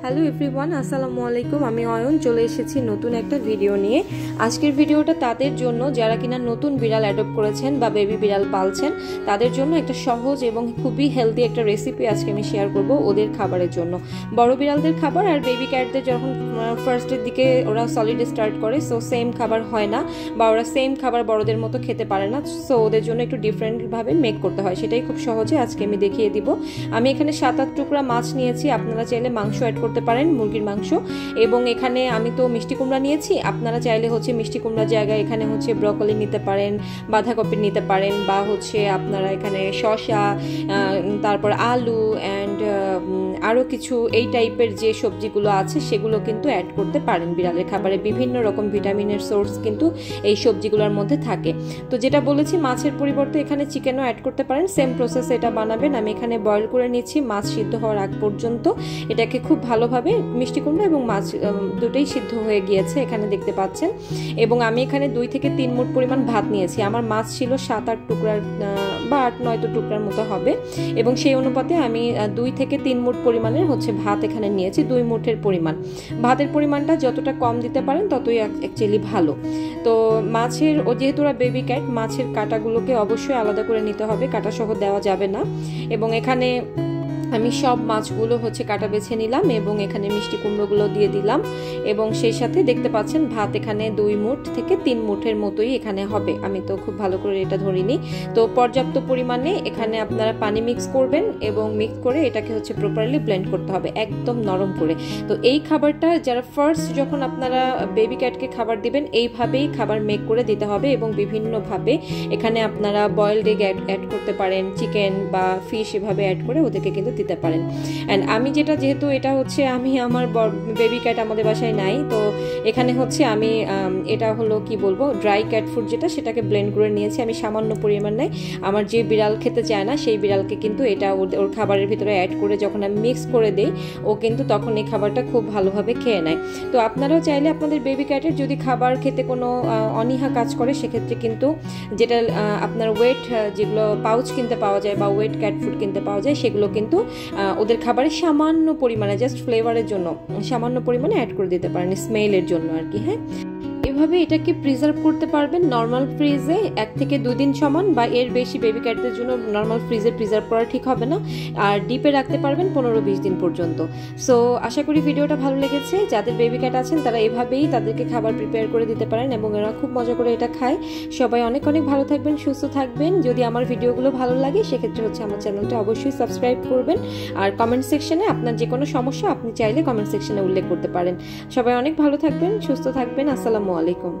Hello everyone, আসসালামু আলাইকুম। আমি অয়ন চলে এসেছি নতুন একটা ভিডিও নিয়ে। আজকের ভিডিওটা তাদের জন্য যারা কিনা নতুন বিড়াল অ্যাডপ্ট করেছেন বা বেবি বিড়াল পালছেন, তাদের জন্য একটা সহজ এবং খুবই হেলদি একটা রেসিপি আজকে আমি শেয়ার করব ওদের খাবারের জন্য। বড় বিড়ালদের খাবার আর বেবি ক্যাটদের যখন ফার্স্টের দিকে ওরা সলিড স্টার্ট করে, সো সেম খাবার হয় না বা ওরা সেম খাবার বড়দের মতো খেতে পারে না। সো ওদের জন্য একটু ডিফারেন্টভাবে মেক করতে হয়, সেটাই খুব সহজে আজকে আমি দেখিয়ে দিব। আমি এখানে 7-8 টুকরা মাছ নিয়েছি, আপনারা চাইলে মাংস অ্যাড করতে পারেন, মুরগির মাংস। এবং এখানে আমি তো মিষ্টি কুমড়া নিয়েছি, আপনারা চাইলে মিষ্টি কুমড়ার জায়গায় এখানে ব্রকলি নিতে পারেন, বাঁধাকপি নিতে পারেন, বা আপনারা এখানে শসা, তারপর আলু অ্যান্ড আরও কিছু এই টাইপের যে সবজিগুলো আছে সেগুলো কিন্তু অ্যাড করতে পারেন। বিড়ালের খাবারে বিভিন্ন রকম ভিটামিনের সোর্স কিন্তু এই সবজিগুলোর মধ্যে থাকে। তো যেটা বলেছি, মাছের পরিবর্তে এখানে চিকেনও অ্যাড করতে পারেন, সেম প্রসেস এটা বানাবেন। আমি এখানে বয়েল করে নিচ্ছি মাছ সিদ্ধ হওয়ার আগ পর্যন্ত। এটাকে খুব ভালোভাবে মিষ্টি কুমড়া এবং মাছ দুটোই সিদ্ধ হয়ে গিয়েছে এখানে দেখতে পাচ্ছেন। এবং আমি এখানে 2 থেকে 3 মুঠ পরিমাণ ভাত নিয়েছি। আমার মাছ ছিল 7-8 টুকরার বা 8-9 টুকরার মতো হবে, এবং সেই অনুপাতে আমি 2 থেকে 3 মুঠ পরিমাণের ভাত এখানে নিয়েছি। 2 মুঠের পরিমাণ। ভাতের পরিমাণটা যতটা কম দিতে পারেন ততই অ্যাকচুয়ালি ভালো। তো মাছের যেহেতু ওরা বেবি ক্যাট, মাছের কাঁটাগুলোকে অবশ্যই আলাদা করে নিতে হবে, কাঁটা সহ দেওয়া যাবে না। এবং এখানে আমি সব মাছগুলো কাটা বেছে নিলাম এবং এখানে মিষ্টি কুমড়োগুলো দিয়ে দিলাম। এবং সেই সাথে দেখতে পাচ্ছেন ভাত এখানে 2 মুঠ থেকে 3 মুঠের মতোই এখানে হবে। আমি তো খুব ভালো করে এটা ধরিনি। তো পর্যাপ্ত পরিমাণে এখানে আপনারা পানি মিক্স করবেন এবং মিক্স করে এটাকে প্রপারলি ব্লেন্ড করতে হবে একদম নরম করে। তো এই খাবারটা যারা ফার্স্ট যখন আপনারা বেবি ক্যাটকে খাবার দিবেন, এইভাবেই খাবার মেক করে দিতে হবে। এবং বিভিন্নভাবে এখানে আপনারা বয়েলড এগ অ্যাড করতে পারেন, চিকেন বা ফিশ এভাবে অ্যাড করে ওদেরকে কিন্তু দিতে পারেন। অ্যান্ড আমি যেহেতু এটা আমি আমার বেবি ক্যাট আমাদের বাসায় নাই, তো এখানে আমি এটা কি বলবো, ড্রাই ক্যাট ফুড সেটাকে ব্লেন্ড করে নিয়েছি আমি সামান্য পরিমাণে। আমার যে বিড়াল খেতে চায় না সেই বিড়ালকে কিন্তু এটা ওর খাবারের ভিতরে অ্যাড করে যখন আমি মিক্স করে দেই, ও কিন্তু তখন এই খাবারটা খুব ভালোভাবে খেয়ে নেয়। তো আপনারাও চাইলে আপনাদের বেবি ক্যাটের যদি খাবার খেতে কোনো অনীহা কাজ করে, সেক্ষেত্রে কিন্তু যেটা আপনার ওয়েট যেগুলো পাউচ কিনতে পাওয়া যায় বা ওয়েট ক্যাট ফুড কিনতে পাওয়া যায়, সেগুলো কিন্তু ওদের খাবারে সামান্য পরিমাণে জাস্ট ফ্লেভারের জন্য সামান্য পরিমাণে অ্যাড করে দিতে পারেন, স্মেলের জন্য আর কি। হ্যাঁ, এভাবে এটাকে প্রিজার্ভ করতে পারবেন নর্মাল ফ্রিজে 1 থেকে 2 দিন সমান, বা এর বেশি বেবি ক্যাটদের জন্য নর্মাল ফ্রিজে প্রিজার্ভ করা ঠিক হবে না। আর ডিপে রাখতে পারবেন 15-20 দিন পর্যন্ত। সো আশা করি ভিডিওটা ভালো লেগেছে। যাদের বেবি ক্যাট আছেন তারা এভাবেই তাদেরকে খাবার প্রিপেয়ার করে দিতে পারেন এবং এরা খুব মজা করে এটা খায়। সবাই অনেক অনেক ভালো থাকবেন, সুস্থ থাকবেন। যদি আমার ভিডিওগুলো ভালো লাগে সেক্ষেত্রে আমার চ্যানেলটা অবশ্যই সাবস্ক্রাইব করবেন। আর কমেন্ট সেকশনে আপনার যে কোনো সমস্যা আপনি চাইলে কমেন্ট সেকশনে উল্লেখ করতে পারেন। সবাই অনেক ভালো থাকবেন, সুস্থ থাকবেন। আসসালামু আলাইকুম।